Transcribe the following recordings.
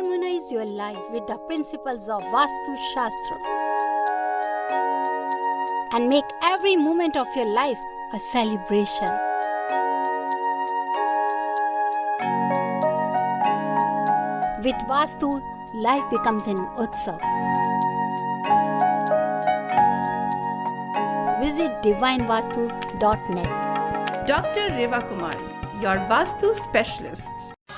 Harmonize your life with the principles of Vastu Shastra and make every moment of your life a celebration. With Vastu, life becomes an Utsav. Visit divinevastu.net. Dr. Reva Kumar, your Vastu specialist.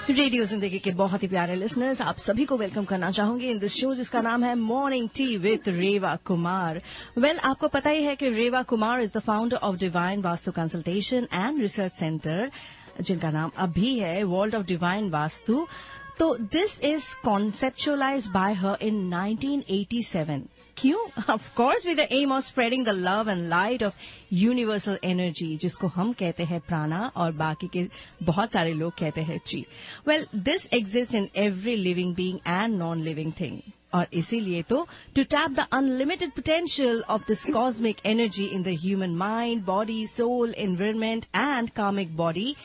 Radio जिंदगी के बहुत ही प्यारे listeners, आप सभी को welcome करना चाहूंगी in this show जिसका नाम है morning tea with Reva Kumar. Well, आपको पता ही है कि Reva Kumar is the founder of divine Vastu consultation and research centre, जिनका नाम अभी है वर्ल्ड ऑफ डिवाइन वास्तु। तो this is conceptualised by her in 1987। क्यों? Of course with the aim of spreading the love and light of universal energy, जिसको हम कहते हैं प्राणा और बाकी के बहुत सारे लोग कहते हैं chi. Well, this exist in every living being and non living thing. और इसीलिए तो to tap the unlimited potential of this cosmic energy in the human mind, body, soul, environment and karmic body,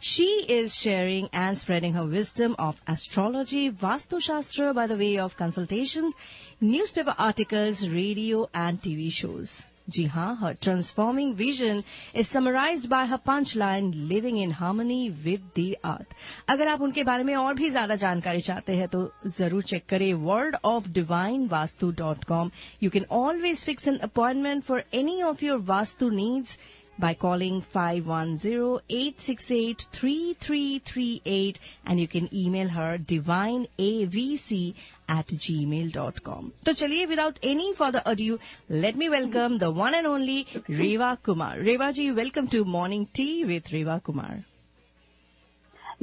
she is sharing and spreading her wisdom of astrology, Vastu Shastra by the way of consultations, newspaper articles, radio and TV shows. जी हाँ, her transforming vision is summarized by her punchline, living in harmony with the earth. अगर आप उनके बारे में और भी ज्यादा जानकारी चाहते हैं तो जरूर चेक करें worldofdivinevastu.com. You can always fix an appointment for any of your Vastu needs by calling 510-868-3338 and you can email her divineavc@gmail.com. तो चलिए, without any further ado, let me welcome the one and only Reva Kumar. Reva ji, welcome to Morning Tea with Reva Kumar.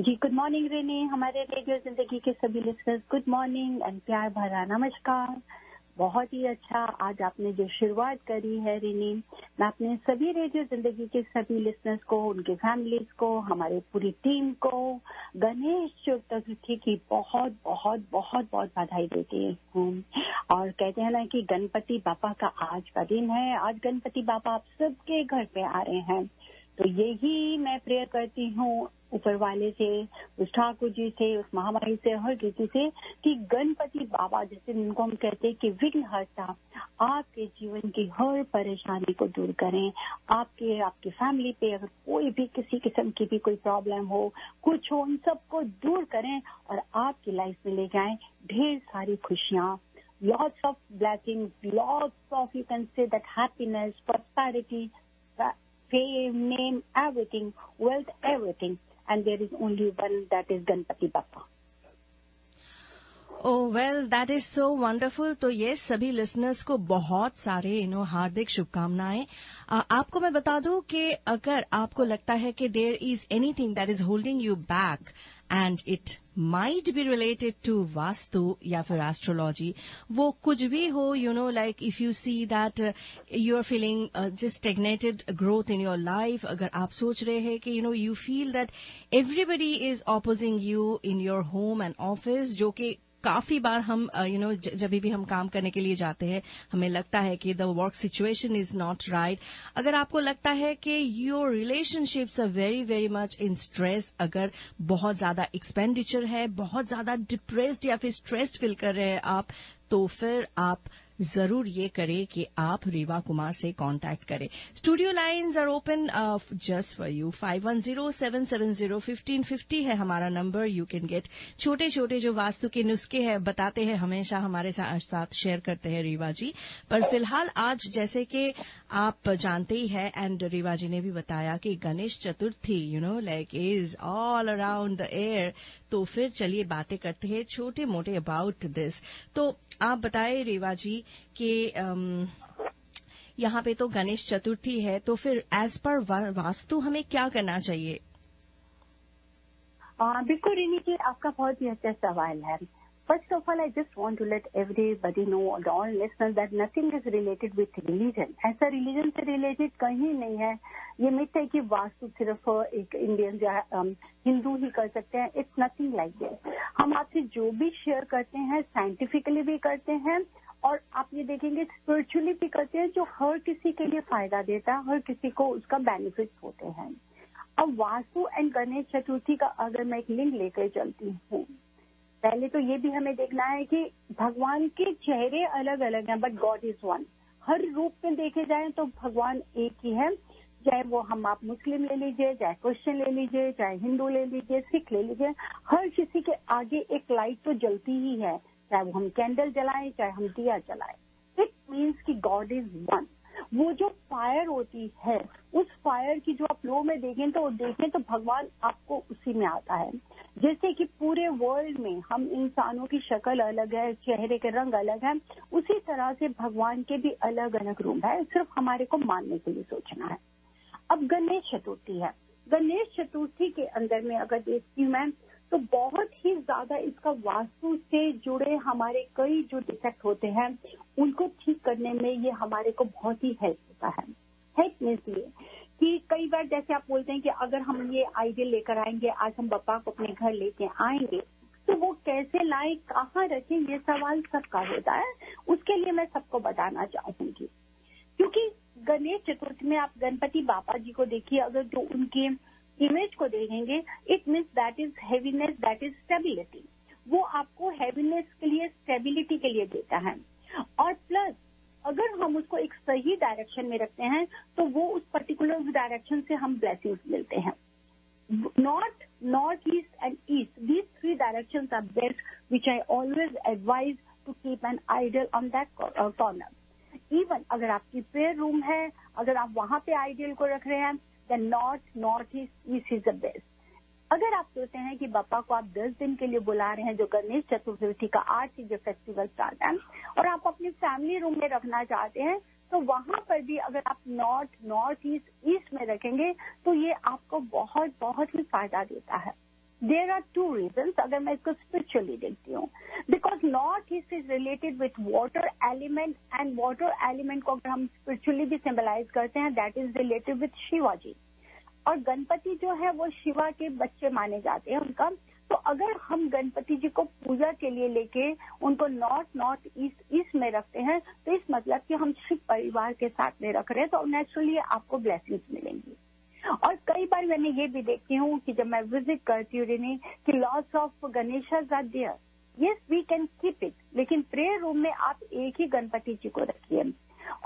जी good morning Rini, हमारे radio जिंदगी के सभी listeners good morning and प्यार भरा नमस्कार। बहुत ही अच्छा आज आपने जो शुरुआत करी है रेनी, मैं अपने सभी रेडियो जिंदगी के सभी लिसनर्स को, उनके फैमिलीज को, हमारे पूरी टीम को गणेश चतुर्थी की बहुत बहुत बहुत बहुत बधाई देती हूँ। और कहते हैं ना कि गणपति बापा का आज का दिन है, आज गणपति बापा आप सबके घर पे आ रहे हैं। तो यही मैं प्रेयर करती हूँ ऊपर वाले से, उस ठाकुर जी से, उस महामारी से, हर किसी से कि गणपति बाबा, जैसे उनको हम कहते हैं कि विघ्नहर्ता, आपके जीवन की हर परेशानी को दूर करें। आपकी फैमिली पे अगर कोई भी किसी किस्म की भी कोई प्रॉब्लम हो, कुछ हो, उन सबको दूर करें और आपकी लाइफ में ले जाएं ढेर सारी खुशियाँ, lots of blessings, lots of you can say that happiness, prosperity, fame, name, everything, wealth, everything. And there is only one, that is Ganpati Bappa. Oh, well, that is so wonderful. तो ये सभी listeners को बहुत सारे हार्दिक शुभकामनाएं। आपको मैं बता दूं कि अगर आपको लगता है कि there is anything that is holding you back and it might be related to vastu या फिर एस्ट्रोलॉजी, वो कुछ भी हो, like if you see that you are feeling just stagnated growth in your life, अगर आप सोच रहे हैं कि you feel that everybody is opposing you in your home and office, जो कि काफी बार हम जब भी हम काम करने के लिए जाते हैं हमें लगता है कि the work situation is not right. अगर आपको लगता है कि your relationships are very very much in stress, अगर बहुत ज्यादा एक्सपेंडिचर है, बहुत ज्यादा डिप्रेस्ड या फिर स्ट्रेस्ड फील कर रहे हैं आप, तो फिर आप जरूर ये करें कि आप रेवा कुमार से कांटेक्ट करें। Studio lines are open just for you. 5107701550 है हमारा नंबर। यू कैन गेट छोटे छोटे जो वास्तु के नुस्खे हैं, बताते हैं हमेशा, हमारे साथ शेयर करते हैं रेवा जी। पर फिलहाल आज जैसे कि आप जानते ही है एंड रेवा जी ने भी बताया कि Ganesh Chaturthi like is all around the air, तो फिर चलिए बातें करते हैं छोटे मोटे अबाउट दिस। तो आप बताएं रेवा जी कि यहाँ पे तो गणेश चतुर्थी है, तो फिर एज पर वास्तु हमें क्या करना चाहिए? बिल्कुल रेनी जी, आपका बहुत ही अच्छा सवाल है। First of all, I just want to let everybody know, all listeners, that nothing is related with religion. ऐसा religion से related कहीं नहीं है। ये मिथ है कि वास्तु सिर्फ एक इंडियन या हिंदू ही कर सकते हैं। It's nothing like that. हम आपसे जो भी शेयर करते हैं साइंटिफिकली भी करते हैं और आप ये देखेंगे स्पिरिचुअली भी करते हैं, जो हर किसी के लिए फायदा देता है, हर किसी को उसका बेनिफिट होते हैं। अब वास्तु एंड गणेश चतुर्थी का अगर मैं एक लिंक लेकर चलती हूँ पहले तो ये भी हमें देखना है कि भगवान के चेहरे अलग अलग हैं, बट गॉड इज वन। हर रूप में देखे जाएं तो भगवान एक ही है, चाहे वो आप मुस्लिम ले लीजिए, चाहे क्रिश्चियन ले लीजिए, चाहे हिंदू ले लीजिए, सिख ले लीजिए, हर किसी के आगे एक लाइट तो जलती ही है, चाहे वो हम कैंडल जलाएं, चाहे हम दिया जलाएं। इट मीन्स कि गॉड इज वन। वो जो फायर होती है, उस फायर की जो आप लो में देखें तो भगवान आपको उसी में आता है। जैसे कि पूरे वर्ल्ड में हम इंसानों की शक्ल अलग है, चेहरे के रंग अलग है, उसी तरह से भगवान के भी अलग अलग रूप है, सिर्फ हमारे को मानने के लिए सोचना है। अब गणेश चतुर्थी है। गणेश चतुर्थी के अंदर में अगर देखती हूँ मैं तो बहुत ही ज्यादा इसका वास्तु से जुड़े हमारे कई जो डिफेक्ट होते हैं उनको ठीक करने में ये हमारे को बहुत ही हेल्प होता है। हेल्प मीन्स ये कि कई बार जैसे आप बोलते हैं कि अगर हम ये आइडिया लेकर आएंगे, आज हम बप्पा को अपने घर लेके आएंगे, तो वो कैसे लाएं, कहाँ रखें, ये सवाल सबका होता है। उसके लिए मैं सबको बताना चाहूंगी, क्योंकि गणेश चतुर्थी में आप गणपति बापा जी को देखिए, अगर जो उनकी इमेज को देखेंगे, it means that is heaviness, that is stability. वो आपको हैवीनेस के लिए, स्टेबिलिटी के लिए देता है। और प्लस अगर हम उसको एक सही डायरेक्शन में रखते हैं तो वो उस पर्टिकुलर डायरेक्शन से हम ब्लेसिंग्स मिलते हैं। North east and east, these 3 directions are best, which I always advise to keep an idol on that corner. Even अगर आपकी प्रेयर रूम है, अगर आप वहां पे आइडियल को रख रहे हैं, then north east is the best. अगर आप सोचते हैं कि बप्पा को आप 10 दिन के लिए बुला रहे हैं, जो गणेश चतुर्थी का आज से जो फेस्टिवल स्टार्ट है, और आप अपनी फैमिली रूम में रखना चाहते हैं, तो वहां पर भी अगर आप नॉर्थ ईस्ट में रखेंगे तो ये आपको बहुत बहुत ही फायदा देता है। देयर आर 2 रीजंस अगर मैं इसको स्पिरिचुअली देखती हूँ, because north east is related with water element, and water element को अगर हम स्पिरिचुअली भी सिंबलाइज करते हैं, that is related with Shivaji. और गणपति जो है वो शिवा के बच्चे माने जाते हैं उनका। तो अगर हम गणपति जी को पूजा के लिए लेके उनको नॉर्थ ईस्ट में रखते हैं, तो इस मतलब कि हम शिव परिवार के साथ में रख रहे हैं, तो नेचुरली आपको ब्लेसिंग्स मिलेंगी। और कई बार मैंने ये भी देखती हूँ कि जब मैं विजिट करती हूँ रिनी, कि lots of Ganeshas are there, yes we can keep it, लेकिन प्रेयर रूम में आप एक ही गणपति जी को रखिए।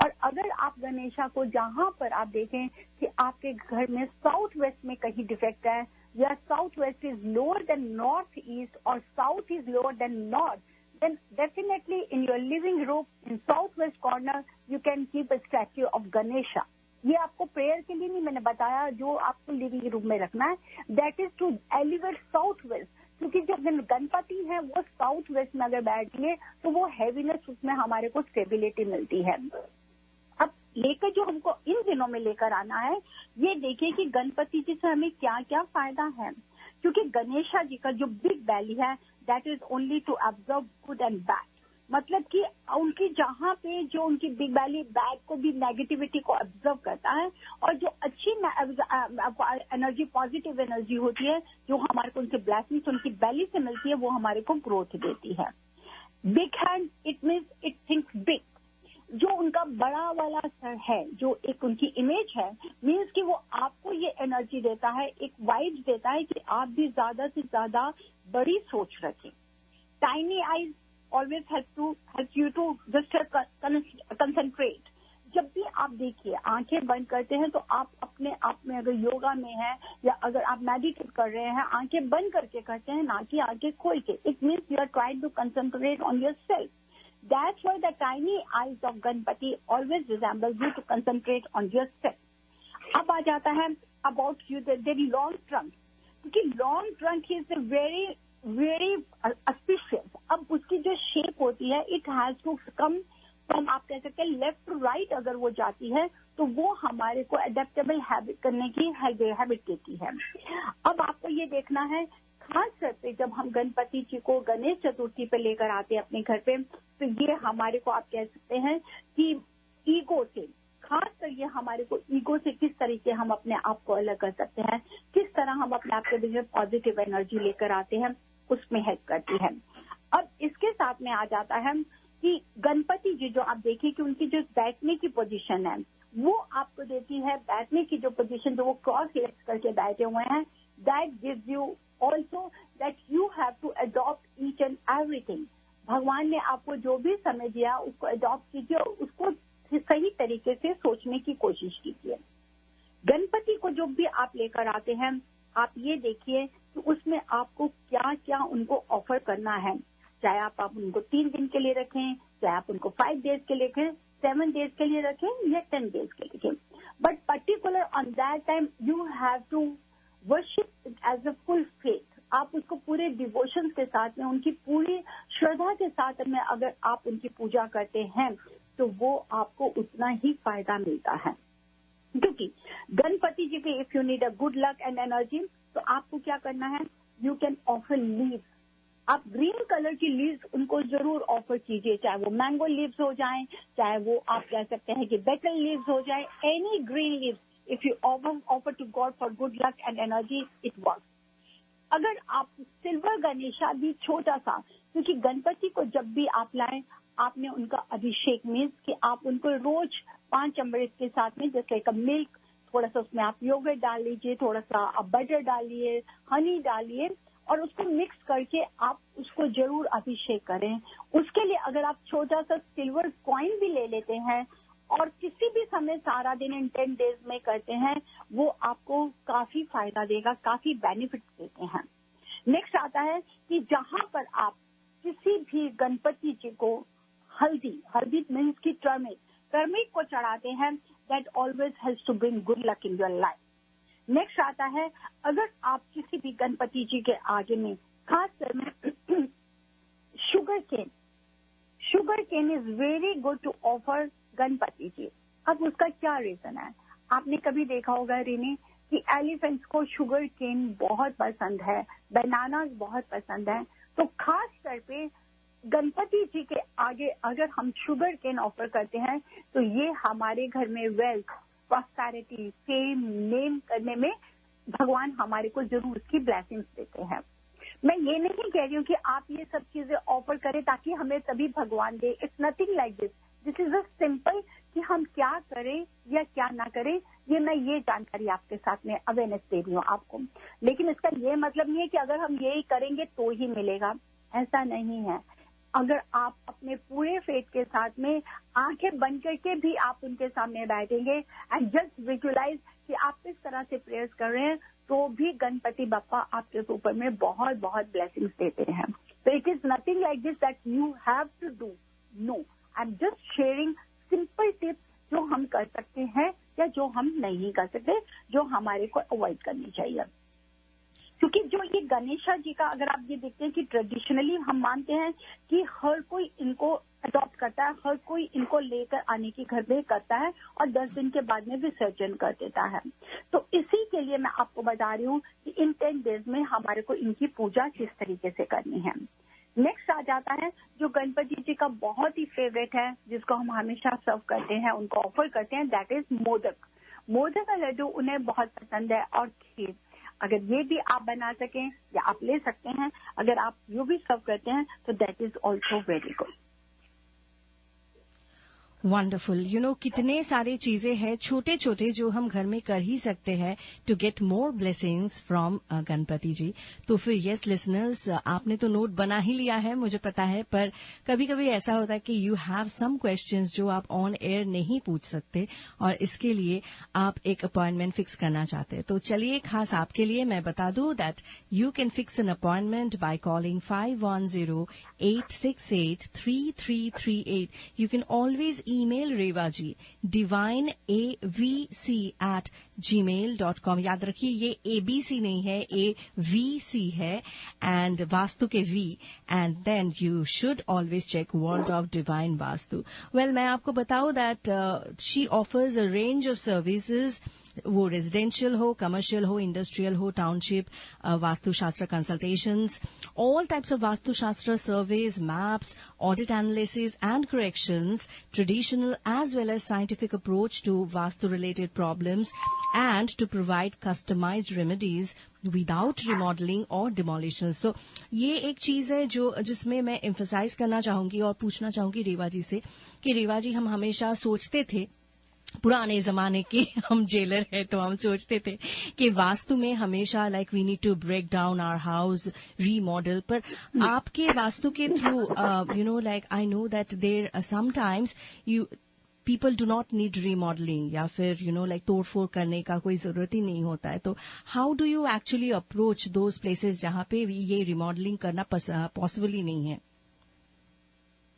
और अगर आप गणेशा को जहां पर आप देखें कि आपके घर में साउथ वेस्ट में कहीं डिफेक्ट है, या south west is lower than north east, और south is lower than north, then definitely in your living room in southwest corner you can keep a statue of Ganesha. ये आपको prayer के लिए नहीं मैंने बताया, जो आपको लिविंग रूम में रखना है, that is to elevate south west, क्योंकि जो गणपति है वो साउथ वेस्ट में अगर बैठेंगे तो वो हैवीनेस, उसमें हमारे को स्टेबिलिटी मिलती है। अब लेकर जो हमको इन दिनों में लेकर आना है, ये देखिए कि गणपति जी से हमें क्या क्या फायदा है, क्योंकि गणेशा जी का जो बिग बैली है that is only to observe good and bad, मतलब कि उनकी जहाँ पे जो उनकी बिग बैली बैड को भी, नेगेटिविटी को ऑब्जर्व करता है, और जो अच्छी एनर्जी, पॉजिटिव एनर्जी होती है जो हमारे को उनके ब्लेसिंग्स उनकी बैली से मिलती है, वो हमारे को ग्रोथ देती है। Big hand it means it thinks big, जो उनका बड़ा वाला सर है, जो एक उनकी इमेज है, मीन्स कि वो आपको ये एनर्जी देता है, एक वाइब्स देता है कि आप भी ज्यादा से ज्यादा बड़ी सोच रखें। Tiny eyes always help you to just concentrate. जब भी आप देखिए आंखें बंद करते हैं तो आप अपने आप में, अगर योगा में है या अगर आप मेडिटेट कर रहे हैं, आंखें बंद करके करते हैं, ना कि आंखें खोल के। It means you are trying to concentrate on yourself. That's why the tiny eyes of Ganpati always resemble you to concentrate on yourself. अब आ जाता है about you the long trunk, क्योंकि long trunk is a very auspicious. अब उसकी जो shape होती है, it has to come from, आप कह सकते हैं लेफ्ट टू राइट, अगर वो जाती है तो वो हमारे को एडेप्टेबल हैबिट करने की हैबिट देती है। अब आपको ये देखना है, खास तौर पे जब हम गणपति जी को गणेश चतुर्थी पे लेकर आते हैं अपने घर पे, तो ये हमारे को, आप कह सकते हैं कि ईगो से, खास कर ये हमारे को ईगो से किस तरीके हम अपने आप को अलग कर सकते हैं, किस तरह हम अपने आप के बीच में पॉजिटिव एनर्जी लेकर आते हैं, उसमें हेल्प करती है। अब इसके साथ में आ जाता है कि गणपति जी जो आप देखिए कि उनकी जो बैठने की पोजीशन है, वो आपको देती है, बैठने की जो पोजीशन, जो वो क्रॉस लेग्स करके बैठे हुए हैं, that gives you also that you have to adopt each and everything. भगवान ने आपको जो भी समय दिया उसको अडॉप्ट कीजिए और उसको सही तरीके से सोचने की कोशिश कीजिए. गणपति को जो भी आप लेकर आते हैं, आप ये देखिए कि उसमें आपको क्या क्या उनको ऑफर करना है. चाहे आप उनको 3 दिन के लिए रखें, चाहे आप उनको 5 डेज के लिए रखें, 7 डेज के लिए रखें या 10 डेज के लिए रखें. But particular on that time you have to worship as a full faith. आप उसको पूरे डिवोशन के साथ में, उनकी पूरी श्रद्धा के साथ में अगर आप उनकी पूजा करते हैं तो वो आपको उतना ही फायदा मिलता है. क्योंकि गणपति जी के if you need a good luck and energy, तो आपको क्या करना है, यू कैन ऑफर लीव्स. आप ग्रीन कलर की लीव्स उनको जरूर ऑफर कीजिए, चाहे वो मैंगो लीव्स हो जाएं, चाहे वो आप कह सकते हैं कि बेटल लीव्स हो जाए, any green leaves. If you offer to God for good luck and energy, it work. अगर आप सिल्वर गणेशा भी छोटा सा, क्योंकि गणपति को जब भी आप लाएं, आपने उनका अभिषेक मीन्स कि आप उनको रोज 5 अमृत के साथ में जैसे एक मिल्क, थोड़ा सा उसमें आप योगर्ट डाल लीजिए, थोड़ा सा आप बटर डालिए, हनी डालिए और उसको मिक्स करके आप उसको जरूर अभिषेक करें. उसके लिए अगर आप छोटा सा सिल्वर कॉइन भी ले लेते हैं और किसी भी समय सारा दिन इन 10 डेज में करते हैं, वो आपको काफी फायदा देगा, काफी बेनिफिट देते हैं. नेक्स्ट आता है कि जहां पर आप किसी भी गणपति जी को हल्दी मीन्स की टर्मिक को चढ़ाते हैं, that always helps to bring good luck in your life. Next आता है, अगर आप किसी भी गणपति जी के आगे में खासकर में sugar cane is very good to offer Ganpati ji. अब उसका क्या रीजन है, आपने कभी देखा होगा रिनी कि एलिफेंट्स को शुगर केन बहुत पसंद है, बनानास बहुत पसंद है. तो खास तौर पे गणपति जी के आगे अगर हम शुगर केन ऑफर करते हैं तो ये हमारे घर में वेल्थ, प्रॉस्पेरिटी, फेम, नेम करने में भगवान हमारे को जरूर उसकी ब्लेसिंग्स देते हैं. मैं ये नहीं कह रही हूँ कि आप ये सब चीजें ऑफर करें ताकि हमें तभी भगवान दे. It's nothing like this. This is a simple कि हम क्या करें या क्या ना करें, ये जानकारी आपके साथ में अवेयरनेस दे रही हूँ आपको. लेकिन इसका ये मतलब नहीं है कि अगर हम यही करेंगे तो ही मिलेगा, ऐसा नहीं है. अगर आप अपने पूरे फेथ के साथ में आंखें बंद करके भी आप उनके सामने बैठेंगे एंड जस्ट विजुअलाइज कि आप किस तरह से प्रेयर्स कर रहे हैं, तो भी गणपति बप्पा आपके ऊपर में बहुत बहुत ब्लेसिंग्स देते हैं. तो it is nothing like this that you have to do. No, I am just sharing simple tips जो हम कर सकते हैं या जो हम नहीं कर सकते, जो हमारे को अवॉइड करनी चाहिए. क्योंकि जो ये गणेशा जी का अगर आप ये देखते हैं कि ट्रेडिशनली हम मानते हैं कि हर कोई इनको अडॉप्ट करता है, हर कोई इनको लेकर आने की घर में करता है और 10 दिन के बाद में विसर्जन कर देता है. तो इसी के लिए मैं आपको बता रही हूँ कि इन 10 डेज में हमारे को इनकी पूजा किस तरीके से करनी है. नेक्स्ट आ जाता है जो गणपति जी का बहुत ही फेवरेट है, जिसको हम हमेशा सर्व करते हैं, उनको ऑफर करते हैं, दैट इज मोदक. मोदक का लड्डू उन्हें बहुत पसंद है और खीर. अगर ये भी आप बना सकें या आप ले सकते हैं, अगर आप यो भी सर्व करते हैं तो that is also very good. Wonderful. कितने सारे चीजें हैं छोटे छोटे जो हम घर में कर ही सकते हैं to get more blessings from Ganpati ji. तो फिर यस लिसनर्स, आपने तो नोट बना ही लिया है, मुझे पता है, पर कभी कभी ऐसा होता है कि यू हैव सम क्वेश्चंस जो आप ऑन एयर नहीं पूछ सकते और इसके लिए आप एक अपॉइंटमेंट फिक्स करना चाहते हैं. तो चलिए, खास आपके लिए मैं बता दूं that you can fix an appointment by calling 510-868-3338. You can always email Reva ji divineavc@gmail.com. याद रखिए, ये ABC नहीं है, AVC है, एंड वास्तु के V, and then you should always check world of divine Vastu. Well, मैं आपको बताऊं that she offers a range of services, वो रेजिडेंशियल हो, कमर्शियल हो, इंडस्ट्रियल हो, township, Vastushastra consultations, all types of Vastu surveys, maps, audit analysis and corrections, traditional as well as scientific approach to Vastu-related problems, and to provide customized remedies without remodeling or demolition. So, ये एक चीज है जिसमें मैं emphasize करना चाहूंगी और पूछना चाहूंगी रेवा जी से कि रेवा जी, हम हमेशा सोचते थे पुराने जमाने के हम जेलर हैं तो हम सोचते थे कि वास्तु में हमेशा like we need to break down our house remodel, पर आपके वास्तु के through you know like I know that there sometimes you people do not need remodelling या फिर यू नो लाइक तोड़फोड़ करने का कोई जरूरत ही नहीं होता है, तो how do you actually approach those places जहां पे ये रिमॉडलिंग करना पॉसिबल ही नहीं है?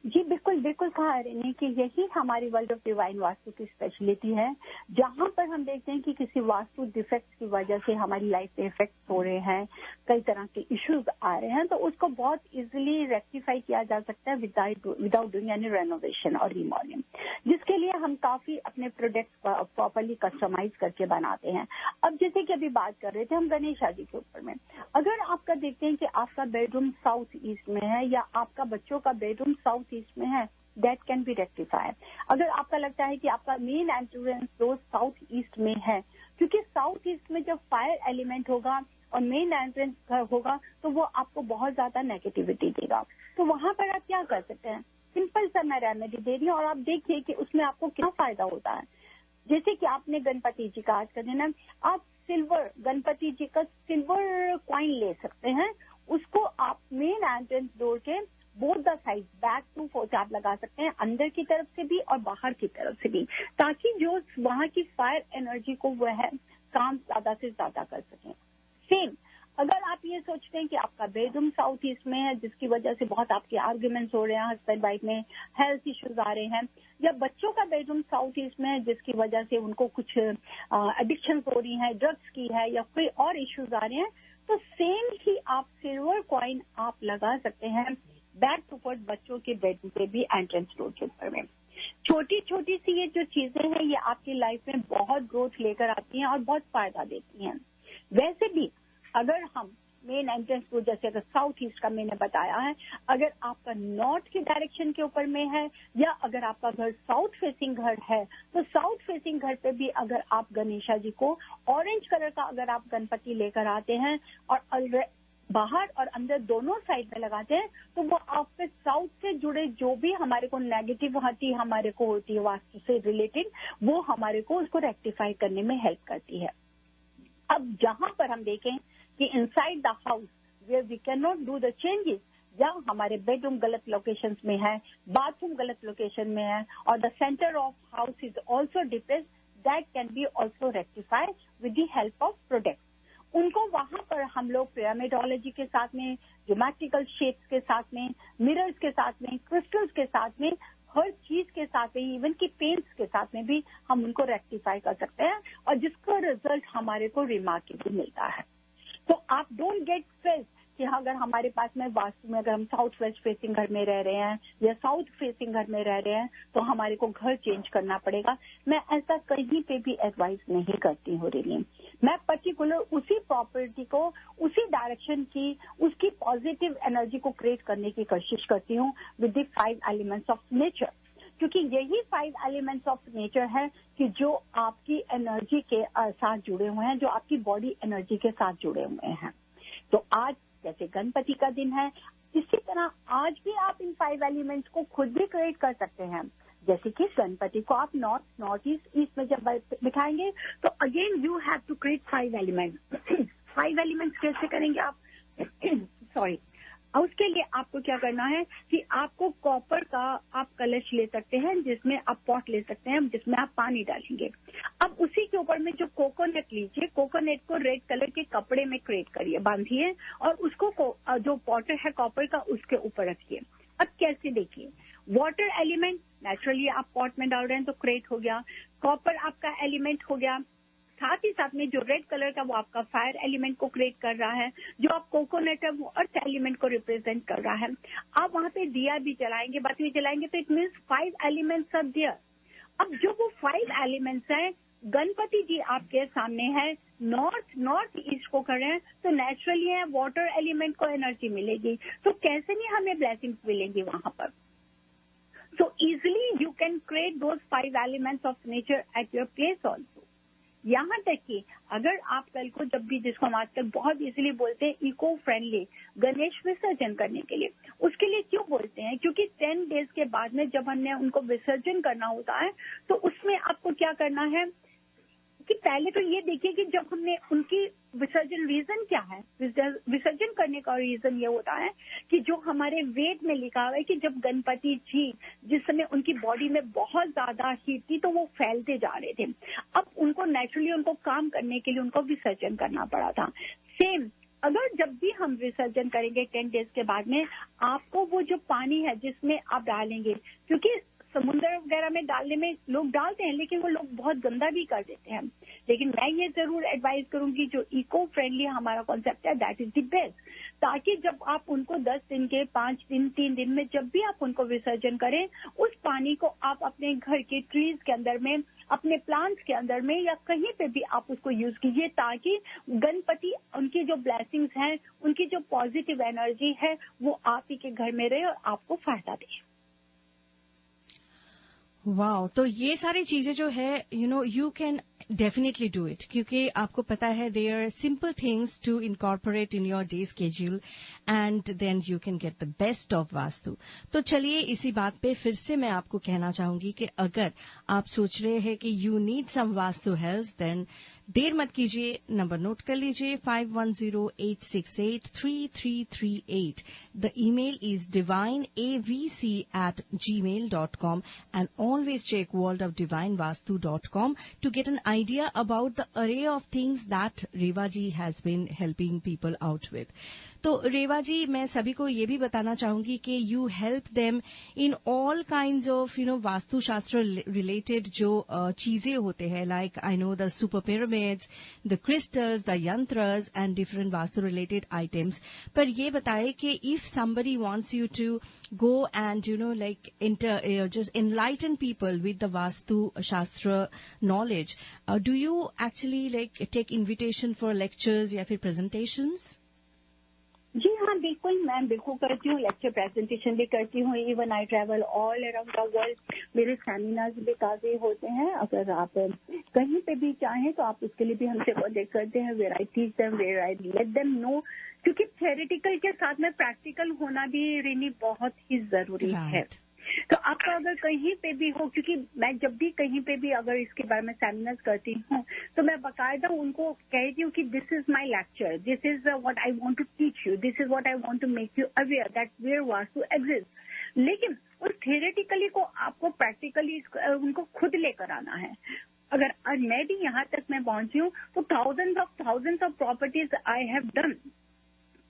जी बिल्कुल बिल्कुल कहा रेने कि यही हमारी वर्ल्ड ऑफ डिवाइन वास्तु की स्पेशलिटी है, जहां पर हम देखते हैं कि किसी वास्तु डिफेक्ट की वजह से हमारी लाइफ में इफेक्ट हो रहे हैं, कई तरह के इश्यूज आ रहे हैं, तो उसको बहुत इजीली रेक्टिफाई किया जा सकता है विदाउट डूइंग एनी रेनोवेशन और रिमॉडलिंग, जिसके लिए हम काफी अपने प्रोडक्ट्स प्रॉपरली कस्टमाइज करके बनाते हैं। अब जैसे कि अभी बात कर रहे थे हम गणेश जी के ऊपर में, अगर आपका देखते हैं कि आपका बेडरूम साउथ ईस्ट में है या आपका बच्चों का बेडरूम साउथ ईस्ट में है, दैट कैन बी रेक्टिफाइड। अगर आपका लगता है कि आपका main entrance door south east में है, क्योंकि साउथ ईस्ट में जब फायर एलिमेंट होगा और मेन एंट्रेंस होगा तो वो आपको बहुत ज्यादा नेगेटिविटी देगा, तो वहां पर आप क्या कर सकते हैं? सिंपल सा मैं रेमेडी दे रही हूँ और आप देखिए कि उसमें आपको क्या फायदा होता है। जैसे कि आपने गणपति जी का आज का दिन है, आप सिल्वर गणपति जी का सिल्वर कॉइन ले सकते हैं, उसको आप मेन एंट्रेंस डोर के both the side back to forth आप लगा सकते हैं, अंदर की तरफ से भी और बाहर की तरफ से भी, ताकि जो वहां की फायर एनर्जी को वह है काम ज्यादा से ज्यादा कर सकें। सेम अगर आप ये सोचते हैं कि आपका बेडरूम साउथ ईस्ट में है, जिसकी वजह से बहुत आपके आर्ग्यूमेंट्स हो रहे हैं हस्बैंड वाइफ में, हेल्थ इश्यूज आ रहे हैं, या बच्चों का बेडरूम साउथ ईस्ट में है जिसकी वजह से उनको कुछ एडिक्शन हो रही है, ड्रग्स की है या कोई और इश्यूज आ रहे हैं, तो सेम ही आप सिल्वर कॉइन आप लगा सकते हैं बैक टू फ्रंट बच्चों के बेडरूम पे भी एंट्रेंस डोर के ऊपर में। छोटी छोटी सी ये जो चीजें हैं ये आपकी लाइफ में बहुत ग्रोथ लेकर आती हैं और बहुत फायदा देती हैं। वैसे भी अगर हम मेन एंट्रेंस डोर जैसे अगर साउथ ईस्ट का मैंने बताया है, अगर आपका नॉर्थ के डायरेक्शन के ऊपर में है या अगर आपका घर साउथ फेसिंग घर है, तो साउथ फेसिंग घर पे भी अगर आप गणेशा जी को ऑरेंज कलर का अगर आप गणपति लेकर आते हैं और बाहर और अंदर दोनों साइड में लगाते हैं, तो वो आपके साउथ से जुड़े जो भी हमारे को नेगेटिविटी हमारे को होती है वास्तु से रिलेटेड, वो हमारे को उसको रेक्टिफाई करने में हेल्प करती है। अब जहां पर हम देखें कि inside the house where we can not do the changes, या हमारे बेडरूम गलत लोकेशन में है, बाथरूम गलत लोकेशन में है और the centre of house is also depressed, that can be also rectified with the help of product. उनको वहां पर हम लोग पिरामिडोलॉजी के साथ में, ज्योमेट्रिकल शेप्स के साथ में, मिरर्स के साथ में, क्रिस्टल्स के साथ में, हर चीज के साथ में, इवन की पेंट्स के साथ में भी हम उनको रेक्टिफाई कर सकते हैं और जिसका रिजल्ट हमारे को रिमार्केबल मिलता है। तो आप डोंट गेट स्ट्रेस कि अगर हमारे पास में वास्तु में अगर हम साउथ वेस्ट फेसिंग घर में रह रहे हैं या साउथ फेसिंग घर में रह रहे हैं तो हमारे को घर चेंज करना पड़ेगा। मैं ऐसा कहीं पे भी एडवाइस नहीं करती हूँ रिली। मैं पर्टिकुलर उसी प्रॉपर्टी को, उसी डायरेक्शन की, उसकी पॉजिटिव एनर्जी को क्रिएट करने की कोशिश करती हूँ with the 5 elements of nature, क्योंकि यही 5 एलिमेंट्स ऑफ नेचर है कि जो आपकी एनर्जी के साथ जुड़े हुए हैं, जो आपकी बॉडी एनर्जी के साथ जुड़े हुए हैं। तो आज जैसे गणपति का दिन है, इसी तरह आज भी आप इन 5 एलिमेंट्स को खुद भी क्रिएट कर सकते हैं। जैसे कि गणपति को आप नॉर्थ ईस्ट में जब दिखाएंगे तो again you have to create 5 elements. 5 elements कैसे करेंगे आप? सॉरी, उसके लिए आपको क्या करना है कि आपको कॉपर का आप कलश ले सकते हैं, जिसमें आप पॉट ले सकते हैं, जिसमें आप पानी डालेंगे। अब उसी के ऊपर में जो कोकोनट लीजिए, कोकोनट को रेड कलर के कपड़े में क्रिएट करिए, बांधिए और उसको जो पॉटर है कॉपर का उसके ऊपर रखिए। अब कैसे देखिए, वाटर एलिमेंट नेचुरली आप पॉट में डाल रहे हैं तो क्रिएट हो गया, कॉपर आपका एलिमेंट हो गया, साथ ही साथ में जो रेड कलर का वो आपका फायर एलिमेंट को क्रिएट कर रहा है, जो आप कोकोनट है वो अर्थ एलिमेंट को रिप्रेजेंट कर रहा है। आप वहां पे दिया भी जलाएंगे, बत्ती भी जलाएंगे, तो it means 5 elements are there. अब जो वो 5 एलिमेंट्स हैं, गणपति जी आपके सामने है, नॉर्थ ईस्ट को कर रहे हैं, तो नेचुरली है वाटर एलिमेंट को एनर्जी मिलेगी, तो कैसे नहीं हमें ब्लेसिंग्स मिलेंगी वहां पर। So easily you can create those 5 elements of nature at your place also. यहाँ तक कि अगर आप कल को जब भी, जिसको हम आजकल बहुत इजीली बोलते हैं इको फ्रेंडली गणेश विसर्जन करने के लिए, उसके लिए क्यों बोलते हैं? क्योंकि 10 डेज के बाद में जब हमने उनको विसर्जन करना होता है तो उसमें आपको क्या करना है कि पहले तो ये देखिए कि जब हमने उनकी विसर्जन, रीजन क्या है विसर्जन करने का? रीजन ये होता है कि जो हमारे वेद में लिखा हुआ है कि जब गणपति जी जिस समय उनकी बॉडी में बहुत ज्यादा हीट थी तो वो फैलते जा रहे थे। अब उनको नेचुरली उनको काम करने के लिए उनको विसर्जन करना पड़ा था। सेम अगर जब भी हम विसर्जन करेंगे 10 डेज के बाद में, आपको वो जो पानी है जिसमें आप डालेंगे, क्योंकि समुद्र वगैरह में डालने में लोग डालते हैं लेकिन वो लोग बहुत गंदा भी कर देते हैं। लेकिन मैं ये जरूर एडवाइस करूंगी जो इको फ्रेंडली हमारा कॉन्सेप्ट है दैट इज द बेस्ट, ताकि जब आप उनको 10 दिन के 5 दिन 3 दिन में जब भी आप उनको विसर्जन करें, उस पानी को आप अपने घर के ट्रीज के अंदर में, अपने प्लांट्स के अंदर में या कहीं पे भी आप उसको यूज कीजिए, ताकि गणपति उनकी जो ब्लेसिंग्स हैं, उनकी जो पॉजिटिव एनर्जी है वो आप ही के घर में रहे और आपको फायदा दे। वाओ, तो ये सारी चीजें जो है you can definitely do it, क्योंकि आपको पता है they are simple things to incorporate in your day schedule and then you can get the best of vastu. तो चलिए इसी बात पे फिर से मैं आपको कहना चाहूंगी कि अगर आप सोच रहे हैं कि you need some vastu help, then देर मत कीजिए, नंबर नोट कर लीजिए 5108683338. The email is divineavc@gmail.com and always check worldofdivinevastu.com to get an idea about the array of things that Reva ji has been helping people out with. तो रेवा जी, मैं सभी को ये भी बताना चाहूंगी कि you help them in all kinds of vastu shastra related जो चीजें होते हैं, like I know the super pyramids, the crystals, the yantras and different vastu related items. पर ये बताए कि if somebody wants you to go and just enlighten people with the Vastu Shastra knowledge, do you actually take invitation for lectures या फिर presentations? जी हाँ, बिल्कुल, मैं बिल्कुल करती हूँ, लेक्चर प्रेजेंटेशन भी करती हूँ। Even I travel all around the world, मेरे सेमिनार्स भी काफी होते हैं। अगर आप कहीं पे भी चाहें तो आप उसके लिए भी हमसे कॉन्टेक्ट करते हैं, where I teach them, where I let them know, क्योंकि थ्योरेटिकल के साथ में प्रैक्टिकल होना भी रिनी बहुत ही जरूरी है। तो आपका अगर कहीं पे भी हो, क्योंकि मैं जब भी कहीं पे भी अगर इसके बारे में सेमिनार्स करती हूँ तो मैं बाकायदा उनको कहती हूँ कि this is my lecture, this is what I want to teach you, this is what I want to make you aware that where vastu exist. लेकिन उस थियोरेटिकली को आपको प्रैक्टिकली उनको खुद लेकर आना है। अगर मैं भी यहाँ तक मैं पहुंची हूँ तो thousands of properties I have done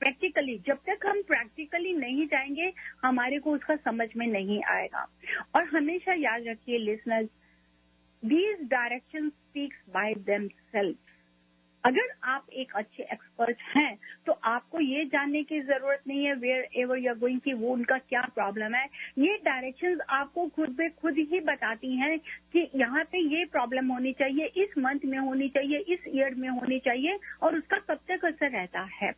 practically. जब तक हम प्रैक्टिकली नहीं जाएंगे हमारे को उसका समझ में नहीं आएगा। और हमेशा याद रखिए listeners, these direction speaks by themselves. अगर आप एक अच्छे एक्सपर्ट हैं तो आपको ये जानने की जरूरत नहीं है wherever you are going कि वो उनका क्या प्रॉब्लम है। ये डायरेक्शंस आपको खुद ब खुद ही बताती हैं कि यहाँ पे ये प्रॉब्लम होनी चाहिए, इस मंथ में होनी चाहिए, इस ईयर में होनी चाहिए, और उसका कब तक असर रहता है।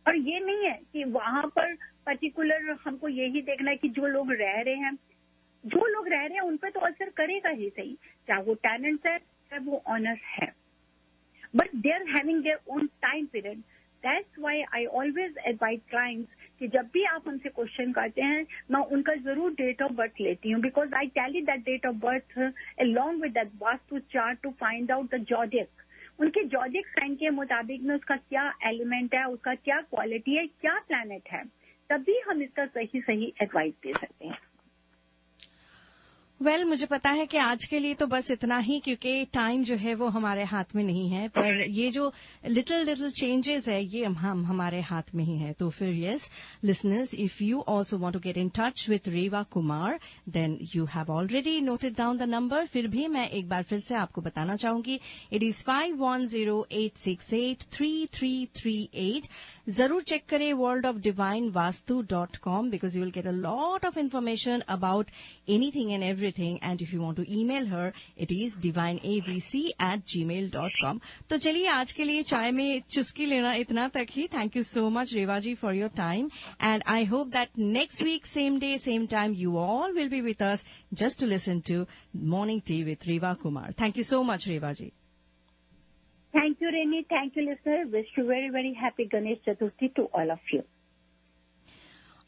और ये नहीं है कि वहां पर पर्टिकुलर हमको यही देखना है कि जो लोग रह रहे हैं उन पर तो असर करेगा ही सही, चाहे वो टेनेंट्स है चाहे वो ऑनर्स है, but they are having their own time period. That's why I always advise clients कि जब भी आप उनसे क्वेश्चन करते हैं मैं उनका जरूर डेट ऑफ बर्थ लेती हूँ, because I tell you that date of birth along with that vastu chart to find out the zodiac, उनके जॉडिक साइन के मुताबिक में उसका क्या एलिमेंट है, उसका क्या क्वालिटी है, क्या प्लैनेट है, तभी हम इसका सही एडवाइस दे सकते हैं। वेल, मुझे पता है कि आज के लिए तो बस इतना ही, क्योंकि टाइम जो है वो हमारे हाथ में नहीं है, पर ये जो लिटिल चेंजेस है ये हम हमारे हाथ में ही है। तो फिर yes listeners, if you also want to get in touch with Reva Kumar then you have already noted down the number. फिर भी मैं एक बार फिर से आपको बताना चाहूंगी, इट इज 5108683338। जरूर चेक करें worldofdivinevastu.com because you will get a lot of information about anything and everything, and if you want to email her it is divineavc@gmail.com। तो चलिए आज के लिए चाय में चुस्की लेना इतना तक ही। Thank you so much Reva ji for your time, and I hope that next week same day same time you all will be with us just to listen to Morning Tea with Reva Kumar. Thank you so much Reva ji. Thank you, Reni. Thank you, listener. Wish you very, very happy Ganesh Chaturthi to all of you.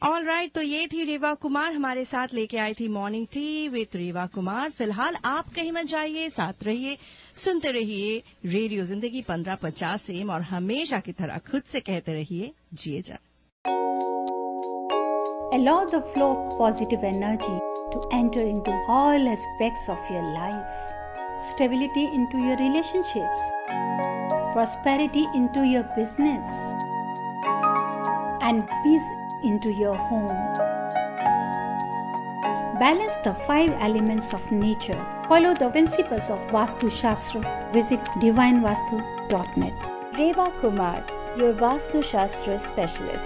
All right, तो ये थी रेवा कुमार, हमारे साथ लेके आई थी morning tea with Reva Kumar. फिलहाल आप कहीं मत जाइए, साथ रहिए, सुनते रहिए रेडियो जिंदगी 1550 AM और हमेशा की तरह खुद से कहते रहिए जिए जा। Allow the flow of positive energy to enter into all aspects of your life. Stability into your relationships. Prosperity into your business. And peace into your home. Balance the 5 elements of nature. Follow the principles of Vastu Shastra. Visit divinevastu.net. Reva Kumar, your Vastu Shastra specialist.